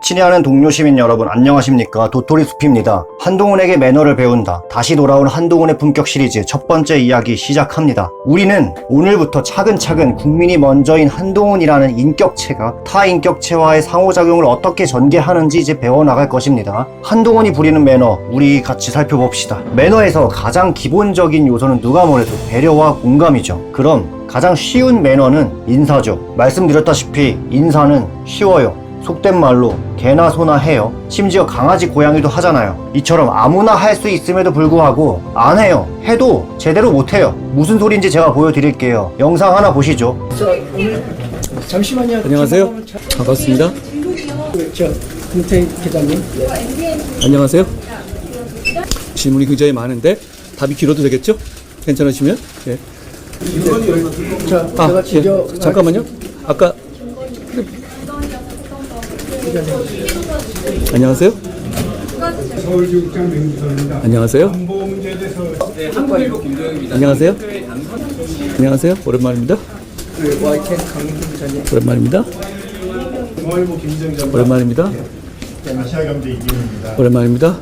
친애하는 동료 시민 여러분 안녕하십니까. 도토리숲입니다. 한동훈에게 매너를 배운다. 다시 돌아온 한동훈의 품격 시리즈 첫 번째 이야기 시작합니다. 우리는 오늘부터 차근차근 국민이 먼저인 한동훈이라는 인격체가 타 인격체와의 상호작용을 어떻게 전개하는지 이제 배워나갈 것입니다. 한동훈이 부리는 매너 우리 같이 살펴봅시다. 매너에서 가장 기본적인 요소는 누가 뭐래도 배려와 공감이죠. 그럼 가장 쉬운 매너는 인사죠. 말씀드렸다시피 인사는 쉬워요. 속된 말로 개나 소나 해요. 심지어 강아지 고양이도 하잖아요. 이처럼 아무나 할 수 있음에도 불구하고 안 해요. 해도 제대로 못 해요. 무슨 소리인지 제가 보여드릴게요. 영상 하나 보시죠. 잠시만요. 안녕하세요. 반갑습니다. 금태 기자님. 안녕하세요. 질문이 굉장히 많은데 답이 길어도 되겠죠? 괜찮으시면? 예. 제가 진료 잠깐만요. 아까 안녕하세요. 서울교육장 명부서입니다. 안녕하세요. 안보 문제에 대해서 한국일보 김도영입니다. 안녕하세요. 안녕하세요. 오랜만입니다. YTN 강민규 기자님. 오랜만입니다. 중앙일보 김정희 기자. 오랜만입니다. 아시아경제 이기훈입니다. 오랜만입니다.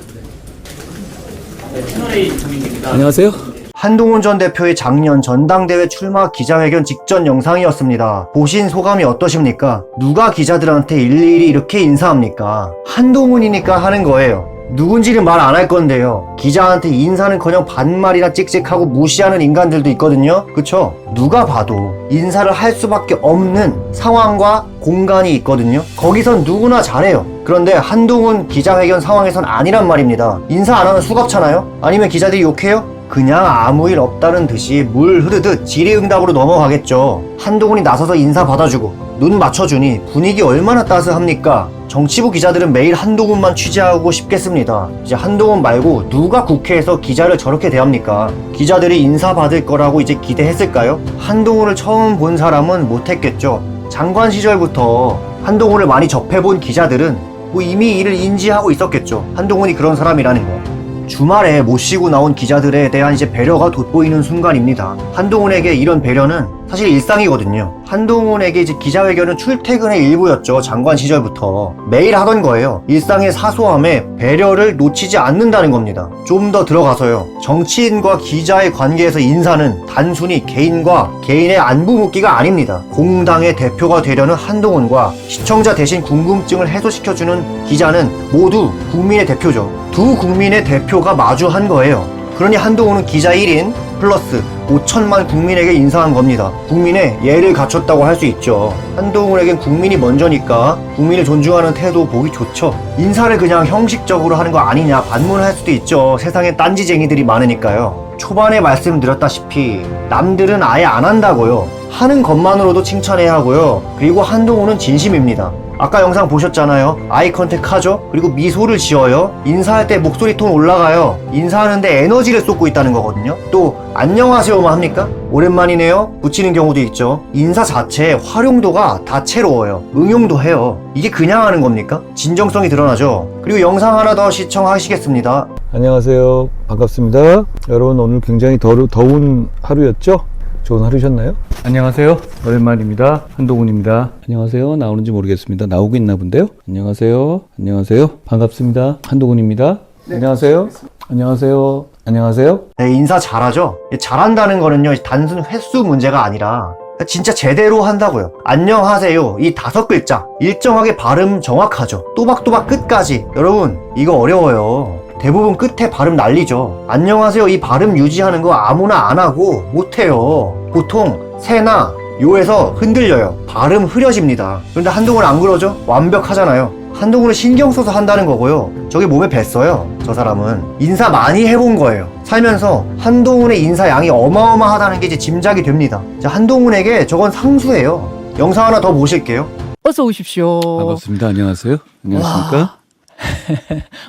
안녕하세요. 한동훈 전 대표의 작년 전당대회 출마 기자회견 직전 영상이었습니다. 보신 소감이 어떠십니까? 누가 기자들한테 일일이 이렇게 인사합니까? 한동훈이니까 하는 거예요. 누군지는 말 안 할 건데요. 기자한테 인사는커녕 반말이나 찍찍하고 무시하는 인간들도 있거든요. 그쵸? 누가 봐도 인사를 할 수밖에 없는 상황과 공간이 있거든요. 거기선 누구나 잘해요. 그런데 한동훈 기자회견 상황에선 아니란 말입니다. 인사 안 하면 수갑차나요? 아니면 기자들이 욕해요? 그냥 아무 일 없다는 듯이 물 흐르듯 질의응답으로 넘어가겠죠. 한동훈이 나서서 인사 받아주고 눈 맞춰주니 분위기 얼마나 따스합니까? 정치부 기자들은 매일 한동훈만 취재하고 싶겠습니다. 이제 한동훈 말고 누가 국회에서 기자를 저렇게 대합니까? 기자들이 인사받을 거라고 이제 기대했을까요? 한동훈을 처음 본 사람은 못했겠죠. 장관 시절부터 한동훈을 많이 접해본 기자들은 뭐 이미 이를 인지하고 있었겠죠. 한동훈이 그런 사람이라는 거. 주말에 못 쉬고 나온 기자들에 대한 이제 배려가 돋보이는 순간입니다. 한동훈에게 이런 배려는 사실 일상이거든요. 한동훈에게 이제 기자회견은 출퇴근의 일부였죠. 장관 시절부터 매일 하던 거예요. 일상의 사소함에 배려를 놓치지 않는다는 겁니다. 좀 더 들어가서요. 정치인과 기자의 관계에서 인사는 단순히 개인과 개인의 안부 묻기가 아닙니다. 공당의 대표가 되려는 한동훈과 시청자 대신 궁금증을 해소시켜주는 기자는 모두 국민의 대표죠. 두 국민의 대표가 마주한 거예요. 그러니 한동훈은 기자 1인 플러스 5천만 국민에게 인사한 겁니다. 국민의 예를 갖췄다고 할 수 있죠. 한동훈에겐 국민이 먼저니까 국민을 존중하는 태도 보기 좋죠. 인사를 그냥 형식적으로 하는 거 아니냐 반문할 수도 있죠. 세상에 딴지쟁이들이 많으니까요. 초반에 말씀드렸다시피 남들은 아예 안 한다고요. 하는 것만으로도 칭찬해야 하고요. 그리고 한동훈은 진심입니다. 아까 영상 보셨잖아요. 아이 컨택 하죠? 그리고 미소를 지어요. 인사할 때 목소리 톤 올라가요. 인사하는데 에너지를 쏟고 있다는 거거든요. 또 안녕하세요만 합니까? 오랜만이네요? 붙이는 경우도 있죠. 인사 자체의 활용도가 다채로워요. 응용도 해요. 이게 그냥 하는 겁니까? 진정성이 드러나죠. 그리고 영상 하나 더 시청하시겠습니다. 안녕하세요. 반갑습니다. 여러분 오늘 굉장히 더운 하루였죠? 좋은 하루셨나요? 안녕하세요. 오랜만입니다. 한동훈입니다. 안녕하세요. 나오는지 모르겠습니다. 나오고 있나 본데요. 안녕하세요. 안녕하세요. 반갑습니다. 한동훈입니다. 네. 안녕하세요. 안녕하세요. 안녕하세요. 네, 인사 잘하죠? 잘한다는 거는요, 단순 횟수 문제가 아니라 진짜 제대로 한다고요. 안녕하세요. 이 5글자 일정하게 발음 정확하죠. 또박또박 끝까지. 여러분 이거 어려워요. 대부분 끝에 발음 날리죠. 안녕하세요. 이 발음 유지하는 거 아무나 안 하고 못해요. 보통 세나 요에서 흔들려요. 발음 흐려집니다. 그런데 한동훈은 안 그러죠? 완벽하잖아요. 한동훈은 신경 써서 한다는 거고요. 저게 몸에 뱄어요. 저 사람은 인사 많이 해본 거예요. 살면서 한동훈의 인사 양이 어마어마하다는 게 이제 짐작이 됩니다. 자, 한동훈에게 저건 상수예요. 영상 하나 더 보실게요. 어서 오십시오. 반갑습니다. 안녕하세요. 안녕하십니까?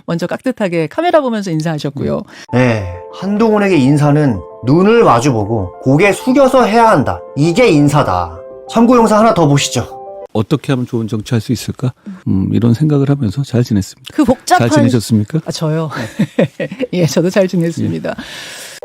먼저 깍듯하게 카메라 보면서 인사하셨고요. 네, 한동훈에게 인사는 눈을 마주보고 고개 숙여서 해야 한다. 이게 인사다. 참고 영상 하나 더 보시죠. 어떻게 하면 좋은 정치할 수 있을까? 이런 생각을 하면서 잘 지냈습니다. 그 복잡한 잘 지내셨습니까? 저요. 예, 저도 잘 지냈습니다.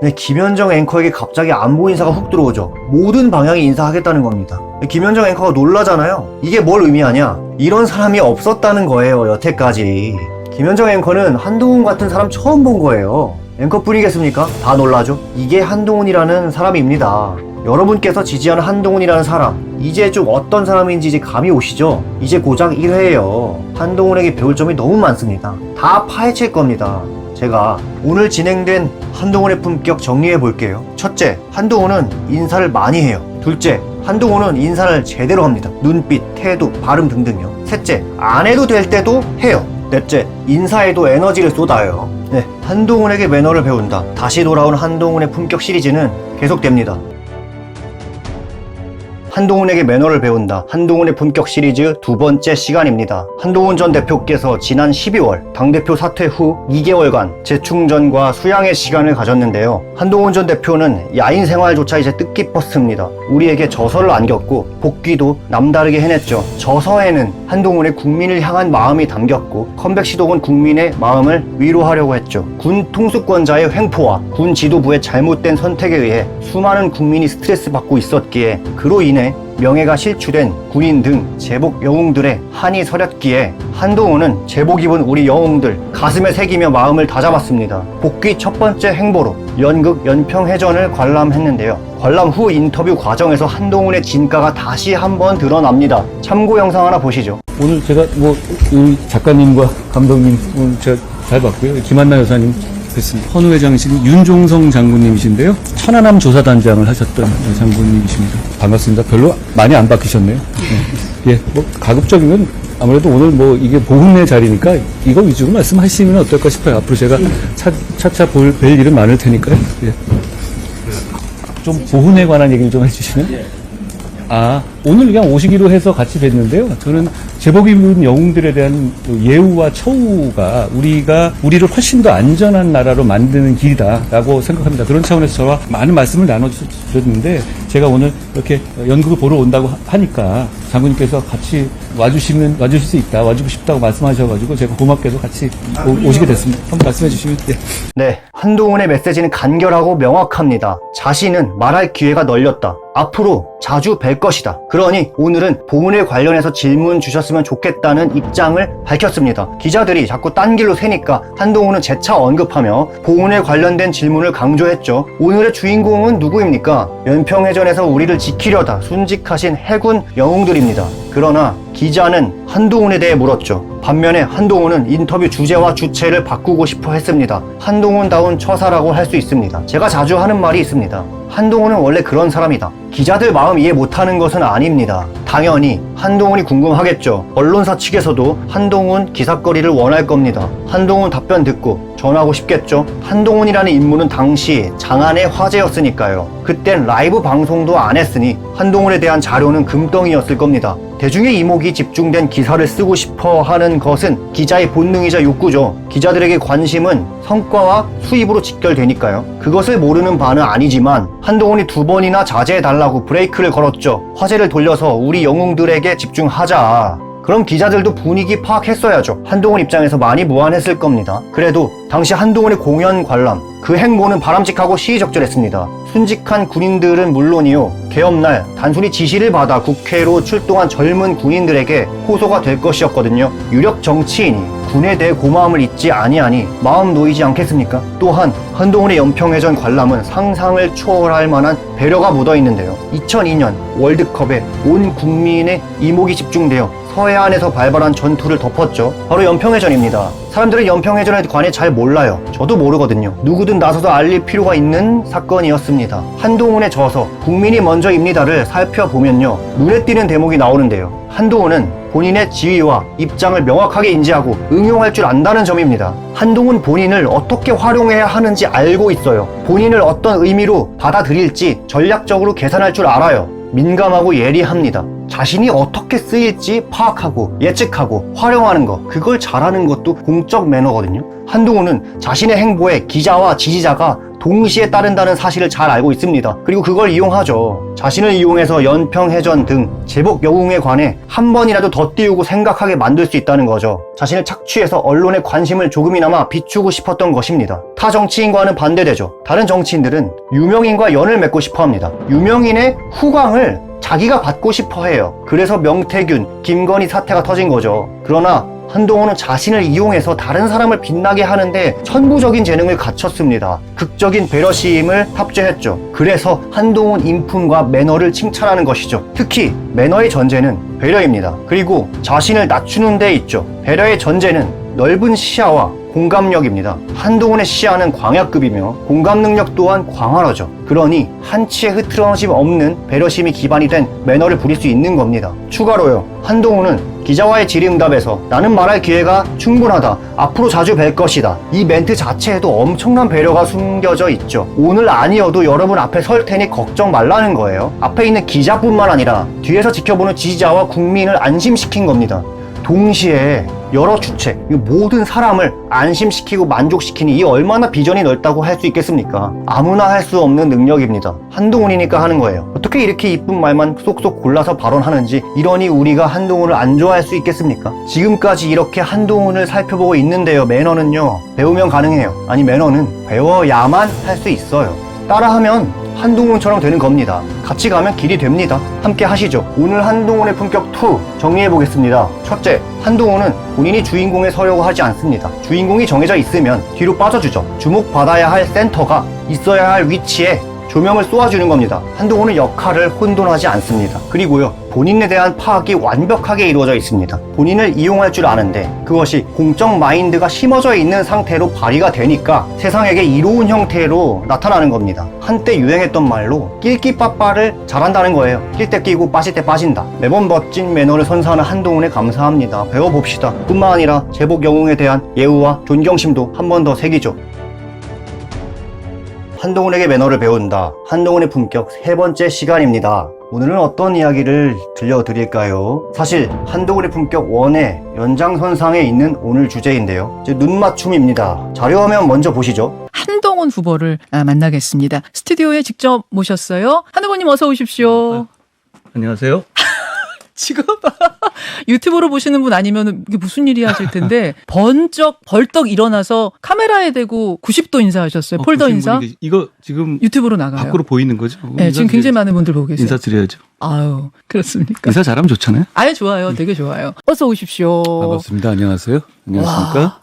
네, 김현정 앵커에게 갑자기 안보 인사가 훅 들어오죠. 모든 방향에 인사하겠다는 겁니다. 김현정 앵커가 놀라잖아요. 이게 뭘 의미하냐? 이런 사람이 없었다는 거예요, 여태까지. 김현정 앵커는 한동훈 같은 사람 처음 본 거예요. 앵커뿐이겠습니까? 다 놀라죠? 이게 한동훈이라는 사람입니다. 여러분께서 지지하는 한동훈이라는 사람, 이제 좀 어떤 사람인지 이제 감이 오시죠? 이제 고작 1회예요. 한동훈에게 배울 점이 너무 많습니다. 다 파헤칠 겁니다. 제가 오늘 진행된 한동훈의 품격 정리해 볼게요. 첫째, 한동훈은 인사를 많이 해요. 둘째, 한동훈은 인사를 제대로 합니다. 눈빛, 태도, 발음 등등요. 셋째, 안 해도 될 때도 해요. 넷째, 인사에도 에너지를 쏟아요. 네, 한동훈에게 매너를 배운다. 다시 돌아온 한동훈의 품격 시리즈는 계속됩니다. 한동훈에게 매너를 배운다. 한동훈의 품격 시리즈 두 번째 시간입니다. 한동훈 전 대표께서 지난 12월 당대표 사퇴 후 2개월간 재충전과 수양의 시간을 가졌는데요. 한동훈 전 대표는 야인 생활조차 이제 뜻깊었습니다. 우리에게 저서를 안겼고 복귀도 남다르게 해냈죠. 저서에는 한동훈의 국민을 향한 마음이 담겼고 컴백 시도군 국민의 마음을 위로하려고 했죠. 군 통수권자의 횡포와 군 지도부의 잘못된 선택에 의해 수많은 국민이 스트레스 받고 있었기에 그로 인해 명예가 실추된 군인 등 제복 영웅들의 한이 서렸기에 한동훈은 제복 입은 우리 영웅들 가슴에 새기며 마음을 다잡았습니다. 복귀 첫 번째 행보로 연극 연평해전을 관람했는데요. 관람 후 인터뷰 과정에서 한동훈의 진가가 다시 한번 드러납니다. 참고 영상 하나 보시죠. 오늘 제가 이 작가님과 감독님 오늘 제가 잘 봤고요. 김한나 여사님 뵀습니다. 헌우 회장이신 윤종성 장군님이신데요. 천안함 조사단장을 하셨던 장군님이십니다. 반갑습니다. 별로 많이 안 바뀌셨네요. 네. 예, 가급적이면 아무래도 오늘 이게 보훈의 자리니까 이거 위주로 말씀하시면 어떨까 싶어요. 앞으로 제가 차차 뵐 일은 많을 테니까요. 예. 좀 보훈에 관한 얘기를 좀 해주시면. 오늘 그냥 오시기로 해서 같이 뵀는데요. 저는 제복 입은 영웅들에 대한 예우와 처우가 우리를 훨씬 더 안전한 나라로 만드는 길이다라고 생각합니다. 그런 차원에서 저와 많은 말씀을 나눠주셨는데 제가 오늘 이렇게 연극을 보러 온다고 하니까 장군님께서 같이 와주실 수 있다, 와주고 싶다고 말씀하셔가지고 제가 고맙게도 같이 오시게 됐습니다. 한번 말씀해 주시면. 네, 한동훈의 메시지는 간결하고 명확합니다. 자신은 말할 기회가 널렸다. 앞으로 자주 뵐 것이다. 그러니 오늘은 보훈에 관련해서 질문 주셨으면 좋겠다는 입장을 밝혔습니다. 기자들이 자꾸 딴 길로 새니까 한동훈은 재차 언급하며 보훈에 관련된 질문을 강조했죠. 오늘의 주인공은 누구입니까? 연평해전에서 우리를 지키려다 순직하신 해군 영웅들입니다. 그러나 기자는 한동훈에 대해 물었죠. 반면에 한동훈은 인터뷰 주제와 주체를 바꾸고 싶어 했습니다. 한동훈다운 처사라고 할 수 있습니다. 제가 자주 하는 말이 있습니다. 한동훈은 원래 그런 사람이다. 기자들 마음 이해 못하는 것은 아닙니다. 당연히 한동훈이 궁금하겠죠. 언론사 측에서도 한동훈 기사거리를 원할 겁니다. 한동훈 답변 듣고 전하고 싶겠죠. 한동훈이라는 인물은 당시 장안의 화제였으니까요. 그땐 라이브 방송도 안 했으니 한동훈에 대한 자료는 금덩이였을 겁니다. 대중의 이목이 집중된 기사를 쓰고 싶어 하는 것은 기자의 본능이자 욕구죠. 기자들에게 관심은 성과와 수입으로 직결되니까요. 그것을 모르는 바는 아니지만 한동훈이 2번이나 자제해달라고 브레이크를 걸었죠. 화제를 돌려서 우리 영웅들에게 집중하자. 그럼 기자들도 분위기 파악했어야죠. 한동훈 입장에서 많이 무안했을 겁니다. 그래도 당시 한동훈의 공연 관람, 그 행보는 바람직하고 시의적절했습니다. 순직한 군인들은 물론이요, 개업날 단순히 지시를 받아 국회로 출동한 젊은 군인들에게 호소가 될 것이었거든요. 유력 정치인이 군에 대해 고마움을 잊지 아니하니 마음 놓이지 않겠습니까? 또한 한동훈의 연평해전 관람은 상상을 초월할 만한 배려가 묻어있는데요. 2002년 월드컵에 온 국민의 이목이 집중되어 서해안에서 발발한 전투를 덮었죠. 바로 연평해전입니다. 사람들은 연평해전에 관해 잘 몰라요. 저도 모르거든요. 누구든 나서서 알릴 필요가 있는 사건이었습니다. 한동훈의 저서 국민이 먼저입니다를 살펴보면요, 눈에 띄는 대목이 나오는데요. 한동훈은 본인의 지위와 입장을 명확하게 인지하고 응용할 줄 안다는 점입니다. 한동훈 본인을 어떻게 활용해야 하는지 알고 있어요. 본인을 어떤 의미로 받아들일지 전략적으로 계산할 줄 알아요. 민감하고 예리합니다. 자신이 어떻게 쓰일지 파악하고 예측하고 활용하는 것, 그걸 잘하는 것도 공적 매너거든요. 한동훈은 자신의 행보에 기자와 지지자가 동시에 따른다는 사실을 잘 알고 있습니다. 그리고 그걸 이용하죠. 자신을 이용해서 연평해전 등 제복 영웅에 관해 한 번이라도 더 띄우고 생각하게 만들 수 있다는 거죠. 자신을 착취해서 언론의 관심을 조금이나마 비추고 싶었던 것입니다. 타 정치인과는 반대되죠. 다른 정치인들은 유명인과 연을 맺고 싶어 합니다. 유명인의 후광을 자기가 받고 싶어 해요. 그래서 명태균, 김건희 사태가 터진 거죠. 그러나 한동훈은 자신을 이용해서 다른 사람을 빛나게 하는데 천부적인 재능을 갖췄습니다. 극적인 배려심을 탑재했죠. 그래서 한동훈 인품과 매너를 칭찬하는 것이죠. 특히 매너의 전제는 배려입니다. 그리고 자신을 낮추는 데 있죠. 배려의 전제는 넓은 시야와 공감력입니다. 한동훈의 시야는 광야급이며 공감 능력 또한 광활하죠. 그러니 한치의 흐트러짐 없는 배려심이 기반이 된 매너를 부릴 수 있는 겁니다. 추가로요, 한동훈은 기자와의 질의응답에서 나는 말할 기회가 충분하다, 앞으로 자주 뵐 것이다, 이 멘트 자체에도 엄청난 배려가 숨겨져 있죠. 오늘 아니어도 여러분 앞에 설 테니 걱정 말라는 거예요. 앞에 있는 기자뿐만 아니라 뒤에서 지켜보는 지지자와 국민을 안심시킨 겁니다. 동시에 여러 주체, 모든 사람을 안심시키고 만족시키니 이 얼마나 비전이 넓다고 할 수 있겠습니까? 아무나 할 수 없는 능력입니다. 한동훈이니까 하는 거예요. 어떻게 이렇게 이쁜 말만 쏙쏙 골라서 발언하는지, 이러니 우리가 한동훈을 안 좋아할 수 있겠습니까? 지금까지 이렇게 한동훈을 살펴보고 있는데요. 매너는요, 배우면 가능해요. 아니, 매너는 배워야만 할 수 있어요. 따라하면 한동훈처럼 되는 겁니다. 같이 가면 길이 됩니다. 함께 하시죠. 오늘 한동훈의 품격 2 정리해보겠습니다. 첫째, 한동훈은 본인이 주인공에 서려고 하지 않습니다. 주인공이 정해져 있으면 뒤로 빠져주죠. 주목받아야 할 센터가 있어야 할 위치에 조명을 쏘아주는 겁니다. 한동훈은 역할을 혼돈하지 않습니다. 그리고요, 본인에 대한 파악이 완벽하게 이루어져 있습니다. 본인을 이용할 줄 아는데 그것이 공적 마인드가 심어져 있는 상태로 발휘가 되니까 세상에게 이로운 형태로 나타나는 겁니다. 한때 유행했던 말로 낄끼빠빠를 잘한다는 거예요. 낄 때 끼고 빠질 때 빠진다. 매번 멋진 매너를 선사하는 한동훈에 감사합니다. 배워봅시다. 뿐만 아니라 제복 영웅에 대한 예우와 존경심도 한 번 더 새기죠. 한동훈에게 매너를 배운다. 한동훈의 품격 3번째 시간입니다. 오늘은 어떤 이야기를 들려드릴까요? 사실 한동훈의 품격 1의 연장선상에 있는 오늘 주제인데요. 이제 눈맞춤입니다. 자료화면 먼저 보시죠. 한동훈 후보를 만나겠습니다. 스튜디오에 직접 모셨어요. 한동훈님 어서 오십시오. 안녕하세요. 지금 유튜브로 보시는 분 아니면 이게 무슨 일이 하실 텐데 벌떡 일어나서 카메라에 대고 90도 인사하셨어요. 폴더 인사. 이거 지금 유튜브로 나가요. 밖으로 보이는 거죠? 네, 지금 굉장히 많은 분들 보고 계세요. 인사드려야죠. 아유, 그렇습니까? 인사 잘하면 좋잖아요. 아예 좋아요. 되게 좋아요. 어서 오십시오. 반갑습니다. 안녕하세요. 안녕하십니까?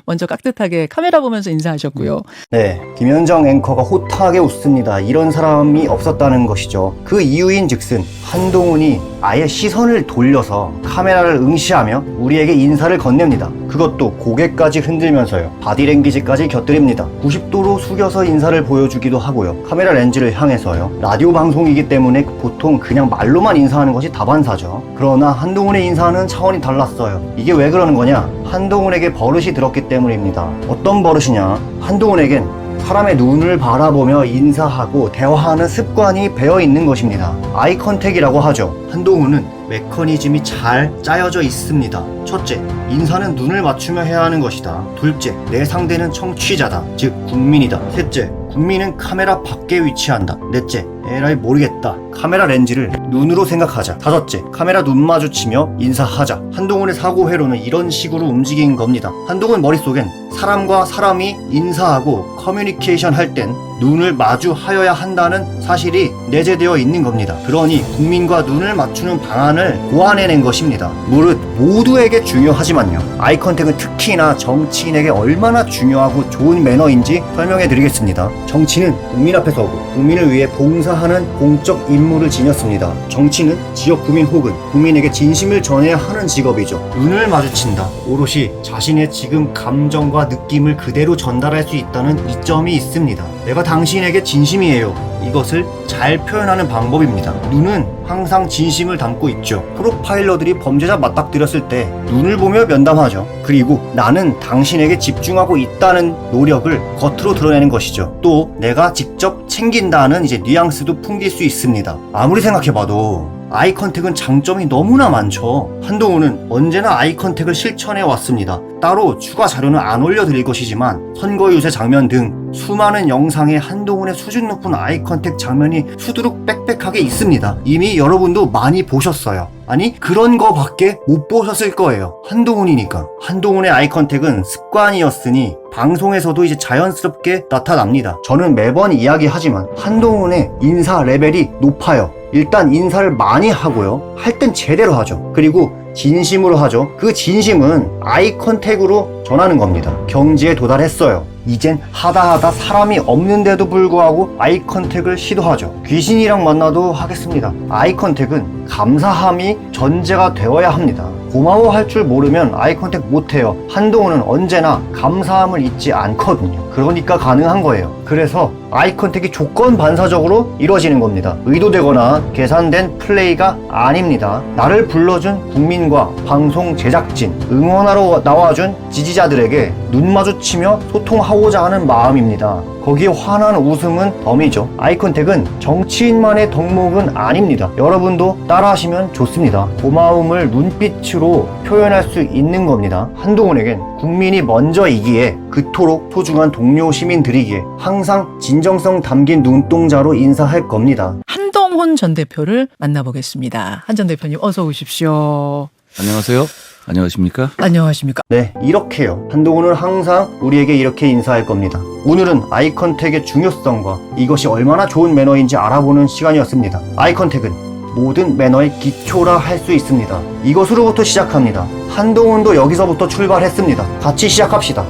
먼저 깍듯하게 카메라 보면서 인사하셨고요. 네, 김현정 앵커가 호탕하게 웃습니다. 이런 사람이 없었다는 것이죠. 그 이유인 즉슨 한동훈이 아예 시선을 돌려서 카메라를 응시하며 우리에게 인사를 건넵니다. 그것도 고개까지 흔들면서요. 바디랭귀지까지 곁들입니다. 90도로 숙여서 인사를 보여주기도 하고요. 카메라 렌즈를 향해서요. 라디오 방송이기 때문에 보통 그냥 말로만 인사하는 것이 다반사죠. 그러나 한동훈의 인사는 차원이 달랐어요. 이게 왜 그러는 거냐? 한동훈에게 버릇이 들었기 때문입니다. 어떤 버릇이냐? 한동훈에겐 사람의 눈을 바라보며 인사하고 대화하는 습관이 배어 있는 것입니다. 아이 컨택이라고 하죠. 한동훈은 메커니즘이 잘 짜여져 있습니다. 첫째, 인사는 눈을 맞추며 해야 하는 것이다. 둘째, 내 상대는 청취자다. 즉 국민이다. 셋째, 국민은 카메라 밖에 위치한다. 넷째, 에라이 모르겠다. 카메라 렌즈를 눈으로 생각하자. 다섯째, 카메라 눈 마주치며 인사하자. 한동훈의 사고 회로는 이런 식으로 움직인 겁니다. 한동훈 머릿속엔 사람과 사람이 인사하고 커뮤니케이션 할 땐 눈을 마주하여야 한다는 사실이 내재되어 있는 겁니다. 그러니 국민과 눈을 맞추는 방안을 고안해낸 것입니다. 무릇 모두에게 중요하지만요. 아이 컨택은 특히나 정치인에게 얼마나 중요하고 좋은 매너인지 설명해 드리겠습니다. 정치는 국민 앞에 서고 국민을 위해 봉사하는 공적 임무를 지녔습니다. 정치는 지역 구민 혹은 국민에게 진심을 전해야 하는 직업이죠. 눈을 마주친다. 오롯이 자신의 지금 감정과 느낌을 그대로 전달할 수 있다는 이점이 있습니다. 내가 당신에게 진심이에요. 이것을 잘 표현하는 방법입니다. 눈은 항상 진심을 담고 있죠. 프로파일러들이 범죄자 맞닥뜨렸을 때 눈을 보며 면담하죠. 그리고 나는 당신에게 집중하고 있다는 노력을 겉으로 드러내는 것이죠. 또 내가 직접 챙긴다는 뉘앙스도 풍길 수 있습니다. 아무리 생각해봐도 아이 컨택은 장점이 너무나 많죠. 한동훈은 언제나 아이 컨택을 실천해 왔습니다. 따로 추가 자료는 안 올려드릴 것이지만 선거 유세 장면 등 수많은 영상에 한동훈의 수준 높은 아이 컨택 장면이 수두룩 빽빽하게 있습니다. 이미 여러분도 많이 보셨어요. 아니 그런 거밖에 못 보셨을 거예요. 한동훈이니까. 한동훈의 아이 컨택은 습관이었으니 방송에서도 이제 자연스럽게 나타납니다. 저는 매번 이야기하지만 한동훈의 인사 레벨이 높아요. 일단 인사를 많이 하고요. 할 땐 제대로 하죠. 그리고 진심으로 하죠. 그 진심은 아이 컨택으로 전하는 겁니다. 경지에 도달했어요. 이젠 하다 사람이 없는데도 불구하고 아이 컨택을 시도하죠. 귀신이랑 만나도 하겠습니다. 아이 컨택은 감사함이 전제가 되어야 합니다. 고마워할 줄 모르면 아이 컨택 못해요. 한동훈은 언제나 감사함을 잊지 않거든요. 그러니까 가능한 거예요. 그래서 아이 컨택이 조건 반사적으로 이루어지는 겁니다. 의도되거나 계산된 플레이가 아닙니다. 나를 불러준 국민과 방송 제작진, 응원하러 나와준 지지자들에게 눈 마주치며 소통하고자 하는 마음입니다. 거기에 환한 웃음은 덤이죠. 아이 컨택은 정치인만의 덕목은 아닙니다. 여러분도 따라하시면 좋습니다. 고마움을 눈빛으로 표현할 수 있는 겁니다. 한동훈에겐 국민이 먼저이기에 그토록 소중한 동료 시민들이기에 항상 진정성 담긴 눈동자로 인사할 겁니다. 한동훈 전 대표를 만나보겠습니다. 한 전 대표님 어서 오십시오. 안녕하세요. 안녕하십니까? 안녕하십니까? 네, 이렇게요. 한동훈은 항상 우리에게 이렇게 인사할 겁니다. 오늘은 아이 컨택의 중요성과 이것이 얼마나 좋은 매너인지 알아보는 시간이었습니다. 아이 컨택은 모든 매너의 기초라 할 수 있습니다. 이것으로부터 시작합니다. 한동훈도 여기서부터 출발했습니다. 같이 시작합시다.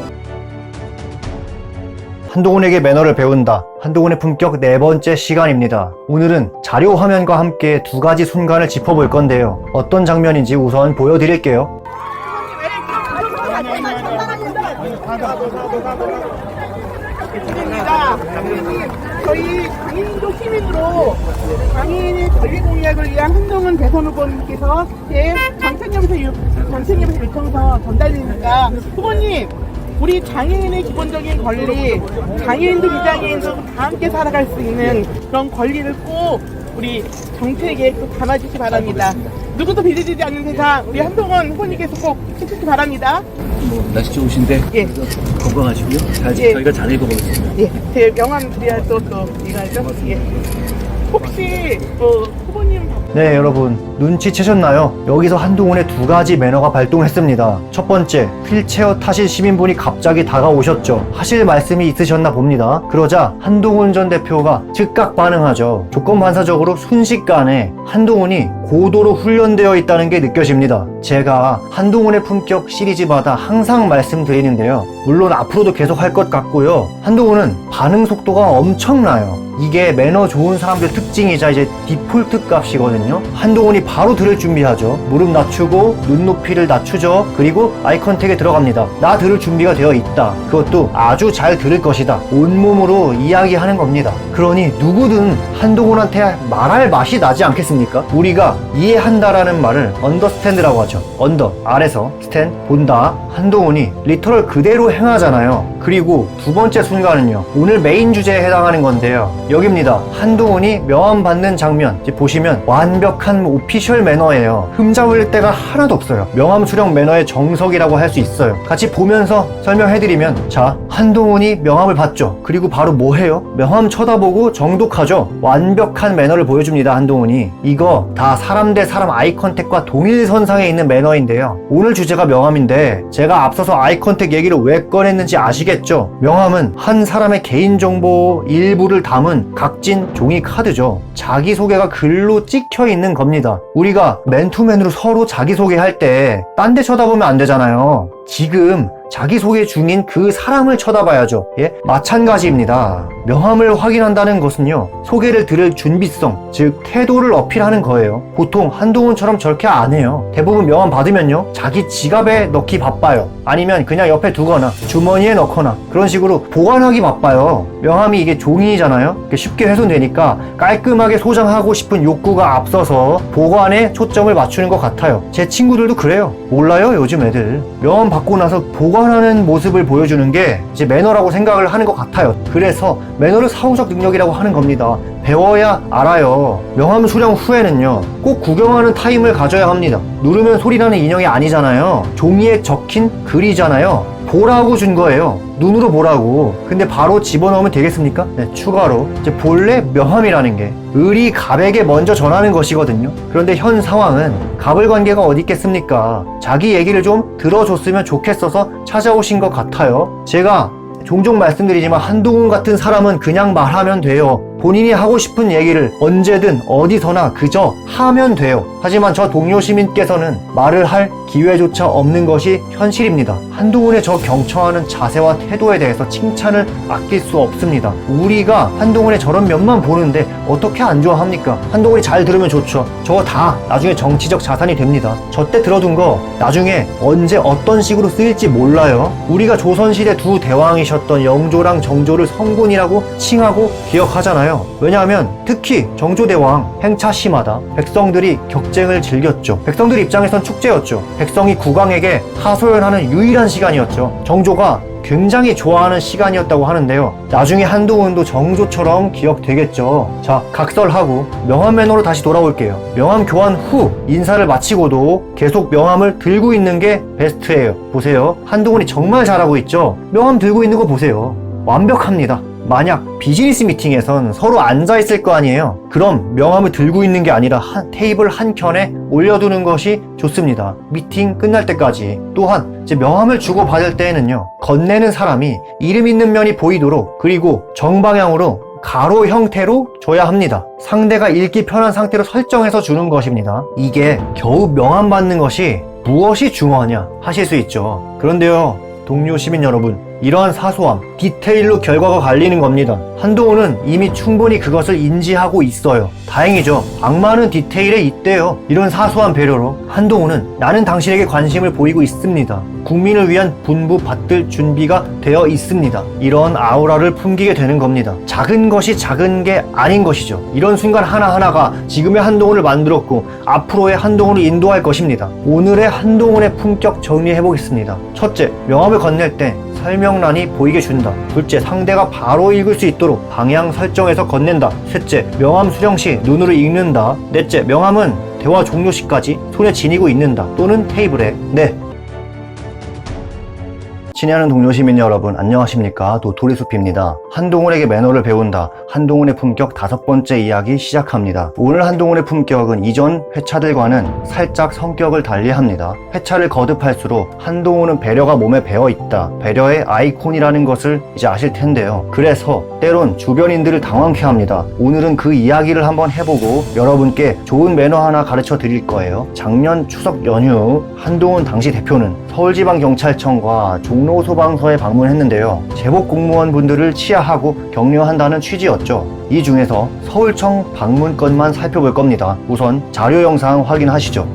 한동훈에게 매너를 배운다. 한동훈의 품격 4번째 시간입니다. 오늘은 자료 화면과 함께 2가지 순간을 짚어볼 건데요. 어떤 장면인지 우선 보여드릴게요. 저희 장애인도 시민으로 장애인의 권리 공약을 위한 한동훈 대선 후보님께서 정책협에서 요청서 전달되니까 후보님, 우리 장애인의 기본적인 권리, 장애인도 비장애인도 다 함께 살아갈 수 있는 그런 권리를 꼭 우리 정책에 꼭 담아주시기 바랍니다. 누구도 비리지 않는 세상 우리 한동훈 후보님께서 꼭 해주시기 바랍니다. 날씨 좋으신데 예. 건강하시고요. 예. 저희가 잘 읽어보겠습니다. 예, 제 명함 드려야 또 이거죠. 예. 혹시 후보님 네, 여러분 눈치채셨나요? 여기서 한동훈의 2가지 매너가 발동했습니다. 첫 번째, 휠체어 타실 시민분이 갑자기 다가오셨죠. 하실 말씀이 있으셨나 봅니다. 그러자 한동훈 전 대표가 즉각 반응하죠. 조건 반사적으로 순식간에 한동훈이 고도로 훈련되어 있다는 게 느껴집니다. 제가 한동훈의 품격 시리즈마다 항상 말씀드리는데요. 물론 앞으로도 계속 할 것 같고요. 한동훈은 반응 속도가 엄청나요. 이게 매너 좋은 사람들 특징이자 이제 디폴트 값이거든요. 한동훈이 바로 들을 준비하죠. 무릎 낮추고 눈높이를 낮추죠. 그리고 아이 컨택에 들어갑니다. 나 들을 준비가 되어 있다. 그것도 아주 잘 들을 것이다. 온몸으로 이야기하는 겁니다. 그러니 누구든 한동훈한테 말할 맛이 나지 않겠습니까? 우리가 이해한다라는 말을 언더스탠드라고 하죠. 언더, 아래서, 스탠, 본다. 한동훈이 리터럴 그대로 행하잖아요. 그리고 2번째 순간은요. 오늘 메인 주제에 해당하는 건데요. 여기입니다. 한동훈이 명함 받는 장면 이제 보시면 완벽한 오피셜 매너예요. 흠잡을 데가 하나도 없어요. 명함 수령 매너의 정석이라고 할 수 있어요. 같이 보면서 설명해드리면, 자, 한동훈이 명함을 받죠. 그리고 바로 뭐 해요? 명함 쳐다보고 정독하죠. 완벽한 매너를 보여줍니다. 한동훈이. 이거 다 사람 대 사람 아이 컨택과 동일선상에 있는 매너인데요. 오늘 주제가 명함인데 제가 앞서서 아이 컨택 얘기를 왜 꺼냈는지 아시겠죠? 명함은 한 사람의 개인정보 일부를 담은 각진 종이 카드죠. 자기소개가 글로 찍혀 있는 겁니다. 우리가 맨투맨으로 서로 자기소개할 때 딴 데 쳐다보면 안 되잖아요. 지금 자기소개 중인 그 사람을 쳐다봐야죠. 예? 마찬가지입니다. 명함을 확인한다는 것은요, 소개를 들을 준비성, 즉 태도를 어필하는 거예요. 보통 한동훈처럼 저렇게 안 해요. 대부분 명함 받으면요, 자기 지갑에 넣기 바빠요. 아니면 그냥 옆에 두거나 주머니에 넣거나 그런 식으로 보관하기 바빠요. 명함이 이게 종이잖아요. 쉽게 훼손되니까 깔끔하게 소장하고 싶은 욕구가 앞서서 보관에 초점을 맞추는 것 같아요. 제 친구들도 그래요. 몰라요, 요즘 애들. 명함 받고 나서 보관 교환하는 모습을 보여주는 게 이제 매너라고 생각을 하는 것 같아요. 그래서 매너를 사후적 능력이라고 하는 겁니다. 배워야 알아요. 명함 수령 후에는요, 꼭 구경하는 타임을 가져야 합니다. 누르면 소리나는 인형이 아니잖아요. 종이에 적힌 글이잖아요. 보라고 준 거예요. 눈으로 보라고. 근데 바로 집어넣으면 되겠습니까? 네, 추가로 이제 본래 명함이라는 게 을이 갑에게 먼저 전하는 것이거든요. 그런데 현 상황은 갑을 관계가 어디 있겠습니까? 자기 얘기를 좀 들어줬으면 좋겠어서 찾아오신 것 같아요. 제가 종종 말씀드리지만 한동훈 같은 사람은 그냥 말하면 돼요. 본인이 하고 싶은 얘기를 언제든 어디서나 그저 하면 돼요. 하지만 저 동료 시민께서는 말을 할 기회조차 없는 것이 현실입니다. 한동훈의 저 경청하는 자세와 태도에 대해서 칭찬을 아낄 수 없습니다. 우리가 한동훈의 저런 면만 보는데 어떻게 안 좋아합니까? 한동훈이 잘 들으면 좋죠. 저거 다 나중에 정치적 자산이 됩니다. 저 때 들어둔 거 나중에 언제 어떤 식으로 쓰일지 몰라요. 우리가 조선시대 두 대왕이셨던 영조랑 정조를 성군이라고 칭하고 기억하잖아요. 왜냐하면 특히 정조대왕 행차 심하다. 백성들이 격쟁을 즐겼죠. 백성들 입장에선 축제였죠. 백성이 국왕에게 하소연하는 유일한 시간이었죠. 정조가 굉장히 좋아하는 시간이었다고 하는데요. 나중에 한동훈도 정조처럼 기억되겠죠. 자, 각설하고 명함 매너로 다시 돌아올게요. 명함 교환 후 인사를 마치고도 계속 명함을 들고 있는 게 베스트예요. 보세요. 한동훈이 정말 잘하고 있죠. 명함 들고 있는 거 보세요. 완벽합니다. 만약 비즈니스 미팅에선 서로 앉아있을 거 아니에요. 그럼 명함을 들고 있는 게 아니라 테이블 한 켠에 올려두는 것이 좋습니다. 미팅 끝날 때까지. 또한 이제 명함을 주고받을 때에는요, 건네는 사람이 이름 있는 면이 보이도록, 그리고 정방향으로 가로 형태로 줘야 합니다. 상대가 읽기 편한 상태로 설정해서 주는 것입니다. 이게 겨우 명함 받는 것이 무엇이 중요하냐 하실 수 있죠. 그런데요, 동료 시민 여러분, 이러한 사소함, 디테일로 결과가 갈리는 겁니다. 한동훈은 이미 충분히 그것을 인지하고 있어요. 다행이죠. 악마는 디테일에 있대요. 이런 사소한 배려로 한동훈은 나는 당신에게 관심을 보이고 있습니다. 국민을 위한 분부 받들 준비가 되어 있습니다. 이런 아우라를 풍기게 되는 겁니다. 작은 것이 작은 게 아닌 것이죠. 이런 순간 하나하나가 지금의 한동훈을 만들었고 앞으로의 한동훈을 인도할 것입니다. 오늘의 한동훈의 품격 정리해보겠습니다. 첫째, 명함을 건넬 때 설명란이 보이게 준다. 둘째, 상대가 바로 읽을 수 있도록 방향 설정해서 건넨다. 셋째, 명함 수령 시 눈으로 읽는다. 넷째, 명함은 대화 종료 시까지 손에 지니고 있는다. 또는 테이블에. 네. 친애하는 동료 시민 여러분, 안녕하십니까? 도토리숲입니다. 한동훈에게 매너를 배운다. 한동훈의 품격 5번째 이야기 시작합니다. 오늘 한동훈의 품격은 이전 회차들과는 살짝 성격을 달리합니다. 회차를 거듭할수록 한동훈은 배려가 몸에 배어있다. 배려의 아이콘이라는 것을 이제 아실 텐데요. 그래서 때론 주변인들을 당황케 합니다. 오늘은 그 이야기를 한번 해보고 여러분께 좋은 매너 하나 가르쳐 드릴 거예요. 작년 추석 연휴 한동훈 당시 대표는 서울지방경찰청과 종로소방서에 방문했는데요. 제복 공무원분들을 치하하고 격려한다는 취지였죠. 이 중에서 서울청 방문건만 살펴볼 겁니다. 우선 자료 영상 확인하시죠.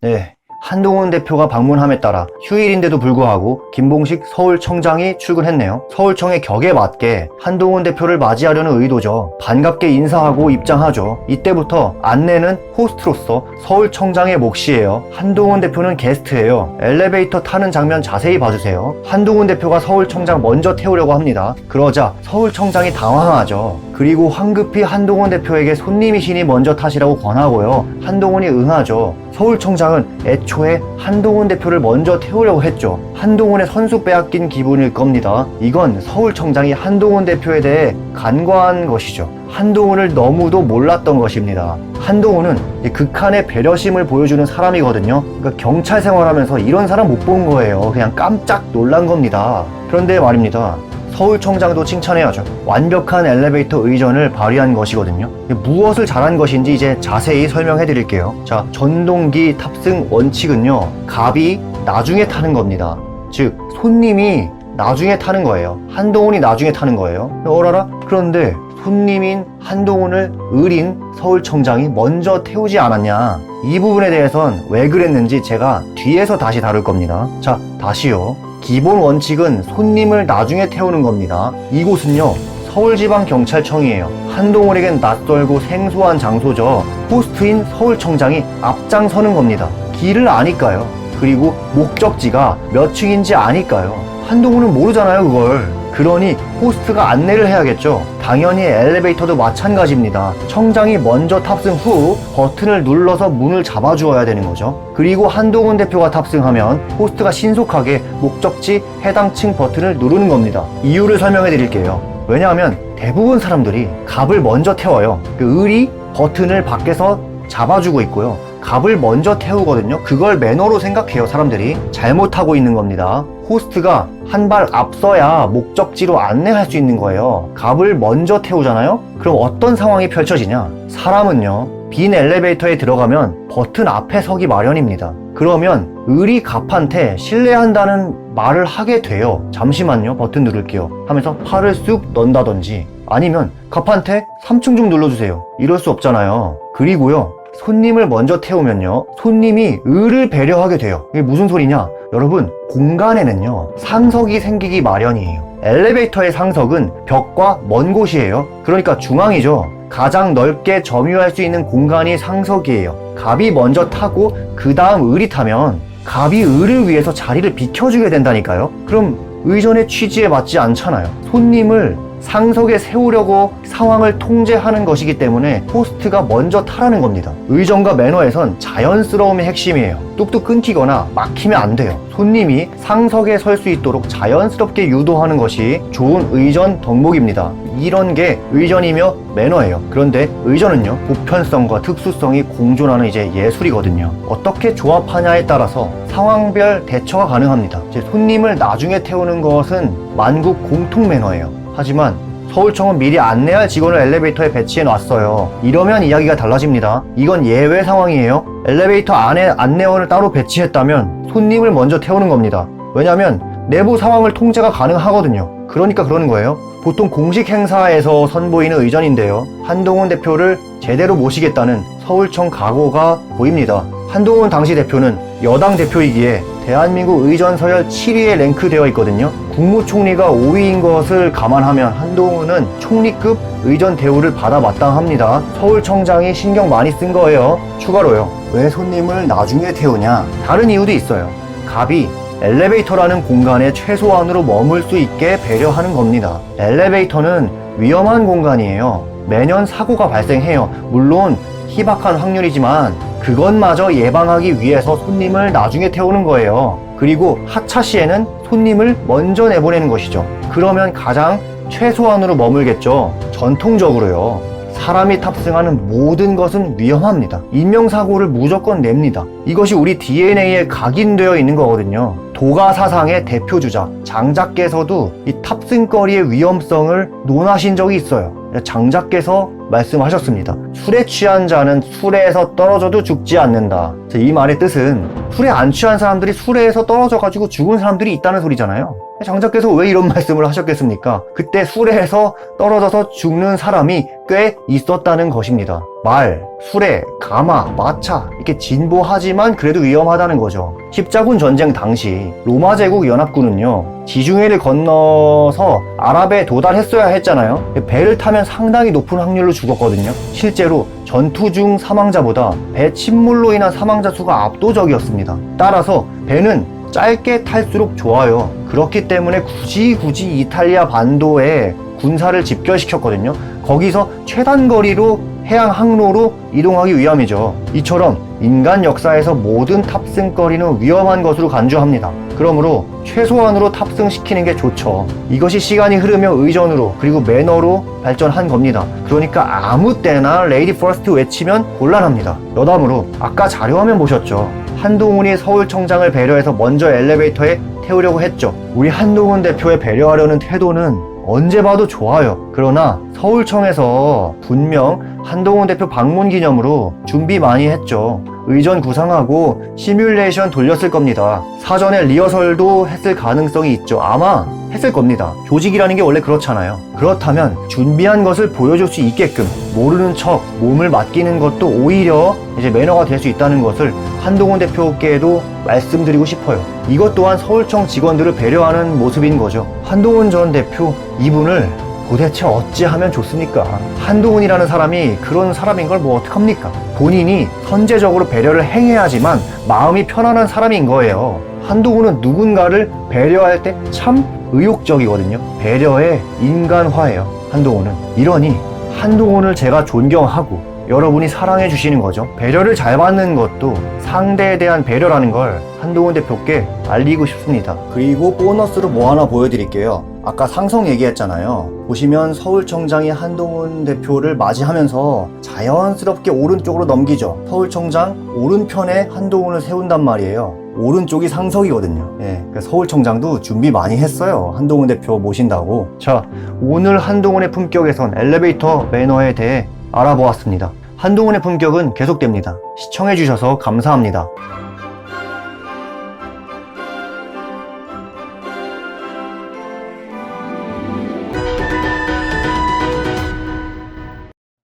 네. 한동훈 대표가 방문함에 따라 휴일인데도 불구하고 김봉식 서울청장이 출근했네요. 서울청의 격에 맞게 한동훈 대표를 맞이하려는 의도죠. 반갑게 인사하고 입장하죠. 이때부터 안내는 호스트로서 서울청장의 몫이에요. 한동훈 대표는 게스트예요. 엘리베이터 타는 장면 자세히 봐주세요. 한동훈 대표가 서울청장 먼저 태우려고 합니다. 그러자 서울청장이 당황하죠. 그리고 황급히 한동훈 대표에게 손님이시니 먼저 타시라고 권하고요. 한동훈이 응하죠. 서울청장은 애초에 한동훈 대표를 먼저 태우려고 했죠. 한동훈의 선수 빼앗긴 기분일 겁니다. 이건 서울청장이 한동훈 대표에 대해 간과한 것이죠. 한동훈을 너무도 몰랐던 것입니다. 한동훈은 극한의 배려심을 보여주는 사람이거든요. 그러니까 경찰 생활하면서 이런 사람 못 본 거예요. 그냥 깜짝 놀란 겁니다. 그런데 말입니다. 서울청장도 칭찬해야죠. 완벽한 엘리베이터 의전을 발휘한 것이거든요. 무엇을 잘한 것인지 이제 자세히 설명해 드릴게요. 자, 전동기 탑승 원칙은요, 갑이 나중에 타는 겁니다. 즉, 손님이 나중에 타는 거예요. 한동훈이 나중에 타는 거예요. 어라라? 그런데 손님인 한동훈을 을인 서울청장이 먼저 태우지 않았냐? 이 부분에 대해선 왜 그랬는지 제가 뒤에서 다시 다룰 겁니다. 자, 다시요. 기본 원칙은 손님을 나중에 태우는 겁니다. 이곳은요, 서울지방경찰청이에요. 한동훈에겐 낯설고 생소한 장소죠. 호스트인 서울청장이 앞장서는 겁니다. 길을 아니까요. 그리고 목적지가 몇 층인지 아니까요. 한동훈은 모르잖아요, 그걸. 그러니 호스트가 안내를 해야겠죠. 당연히 엘리베이터도 마찬가지입니다. 청장이 먼저 탑승 후 버튼을 눌러서 문을 잡아주어야 되는 거죠. 그리고 한동훈 대표가 탑승하면 호스트가 신속하게 목적지 해당 층 버튼을 누르는 겁니다. 이유를 설명해 드릴게요. 왜냐하면 대부분 사람들이 갑을 먼저 태워요. 그 을이 버튼을 밖에서 잡아주고 있고요. 갑을 먼저 태우거든요. 그걸 매너로 생각해요, 사람들이. 잘못하고 있는 겁니다. 호스트가 한 발 앞서야 목적지로 안내할 수 있는 거예요. 갑을 먼저 태우잖아요? 그럼 어떤 상황이 펼쳐지냐? 사람은요, 빈 엘리베이터에 들어가면 버튼 앞에 서기 마련입니다. 그러면 을이 갑한테 신뢰한다는 말을 하게 돼요. 잠시만요, 버튼 누를게요 하면서 팔을 쑥 넌다든지, 아니면 갑한테 3층 좀 눌러주세요, 이럴 수 없잖아요. 그리고요, 손님을 먼저 태우면요, 손님이 을을 배려하게 돼요. 이게 무슨 소리냐? 여러분, 공간에는요, 상석이 생기기 마련이에요. 엘리베이터의 상석은 벽과 먼 곳이에요. 그러니까 중앙이죠. 가장 넓게 점유할 수 있는 공간이 상석이에요. 갑이 먼저 타고 그 다음 을이 타면 갑이 을을 위해서 자리를 비켜주게 된다니까요. 그럼 의전의 취지에 맞지 않잖아요. 손님을 상석에 세우려고 상황을 통제하는 것이기 때문에 호스트가 먼저 타라는 겁니다. 의전과 매너에선 자연스러움이 핵심이에요. 뚝뚝 끊기거나 막히면 안 돼요. 손님이 상석에 설 수 있도록 자연스럽게 유도하는 것이 좋은 의전 덕목입니다. 이런 게 의전이며 매너예요. 그런데 의전은요, 보편성과 특수성이 공존하는 이제 예술이거든요. 어떻게 조합하냐에 따라서 상황별 대처가 가능합니다. 이제 손님을 나중에 태우는 것은 만국 공통 매너예요. 하지만 서울청은 미리 안내할 직원을 엘리베이터에 배치해 놨어요. 이러면 이야기가 달라집니다. 이건 예외 상황이에요. 엘리베이터 안에 안내원을 따로 배치했다면 손님을 먼저 태우는 겁니다. 왜냐하면 내부 상황을 통제가 가능하거든요. 그러니까 그러는 거예요. 보통 공식 행사에서 선보이는 의전인데요, 한동훈 대표를 제대로 모시겠다는 서울청 각오가 보입니다. 한동훈 당시 대표는 여당 대표이기에 대한민국 의전 서열 7위에 랭크되어 있거든요. 국무총리가 5위인 것을 감안하면 한동훈은 총리급 의전 대우를 받아 마땅합니다. 서울청장이 신경 많이 쓴 거예요. 추가로요, 왜 손님을 나중에 태우냐? 다른 이유도 있어요. 갑이 엘리베이터라는 공간에 최소한으로 머물 수 있게 배려하는 겁니다. 엘리베이터는 위험한 공간이에요. 매년 사고가 발생해요. 물론 희박한 확률이지만 그것마저 예방하기 위해서 손님을 나중에 태우는 거예요. 그리고 하차 시에는 손님을 먼저 내보내는 것이죠. 그러면 가장 최소한으로 머물겠죠. 전통적으로요, 사람이 탑승하는 모든 것은 위험합니다. 인명사고를 무조건 냅니다. 이것이 우리 DNA에 각인되어 있는 거거든요. 도가사상의 대표주자 장자께서도 이 탑승거리의 위험성을 논하신 적이 있어요. 장자께서 말씀하셨습니다. 술에 취한 자는 수레에서 떨어져도 죽지 않는다. 이 말의 뜻은 술에 안 취한 사람들이 수레에서 떨어져가지고 죽은 사람들이 있다는 소리잖아요. 장자께서 왜 이런 말씀을 하셨겠습니까? 그때 수레에서 떨어져서 죽는 사람이 꽤 있었다는 것입니다. 말, 수레, 가마, 마차, 이렇게 진보하지만 그래도 위험하다는 거죠. 십자군 전쟁 당시 로마 제국 연합군은요, 지중해를 건너서 아랍에 도달했어야 했잖아요. 배를 타면 상당히 높은 확률로 죽었거든요. 실제로 전투 중 사망자보다 배 침몰로 인한 사망자 수가 압도적이었습니다. 따라서 배는 짧게 탈수록 좋아요. 그렇기 때문에 굳이 이탈리아 반도에 군사를 집결시켰거든요. 거기서 최단 거리로 해양 항로로 이동하기 위함이죠. 이처럼 인간 역사에서 모든 탑승거리는 위험한 것으로 간주합니다. 그러므로 최소한으로 탑승시키는 게 좋죠. 이것이 시간이 흐르며 의전으로, 그리고 매너로 발전한 겁니다. 그러니까 아무 때나 레이디 퍼스트 외치면 곤란합니다. 여담으로 아까 자료화면 보셨죠? 한동훈이 서울청장을 배려해서 먼저 엘리베이터에 태우려고 했죠. 우리 한동훈 대표의 배려하려는 태도는 언제 봐도 좋아요. 그러나 서울청에서 분명 한동훈 대표 방문 기념으로 준비 많이 했죠. 의전 구상하고 시뮬레이션 돌렸을 겁니다. 사전에 리허설도 했을 가능성이 있죠. 아마 했을 겁니다. 조직이라는 게 원래 그렇잖아요. 그렇다면 준비한 것을 보여줄 수 있게끔 모르는 척 몸을 맡기는 것도 오히려 이제 매너가 될 수 있다는 것을 한동훈 대표께도 말씀드리고 싶어요. 이것 또한 서울청 직원들을 배려하는 모습인 거죠. 한동훈 전 대표, 이분을 도대체 어찌하면 좋습니까? 한동훈이라는 사람이 그런 사람인 걸 뭐 어떡합니까? 본인이 선제적으로 배려를 행해야지만 마음이 편안한 사람인 거예요. 한동훈은 누군가를 배려할 때 참 의욕적이거든요. 배려의 인간화예요. 한동훈은. 이러니 한동훈을 제가 존경하고 여러분이 사랑해 주시는 거죠. 배려를 잘 받는 것도 상대에 대한 배려라는 걸 한동훈 대표께 알리고 싶습니다. 그리고 보너스로 뭐 하나 보여드릴게요. 아까 상성 얘기했잖아요. 보시면 서울청장이 한동훈 대표를 맞이하면서 자연스럽게 오른쪽으로 넘기죠. 서울청장 오른편에 한동훈을 세운단 말이에요. 오른쪽이 상석이거든요. 예, 서울청장도 준비 많이 했어요. 한동훈 대표 모신다고. 자, 오늘 한동훈의 품격에선 엘리베이터 매너에 대해 알아보았습니다. 한동훈의 품격은 계속됩니다. 시청해주셔서 감사합니다.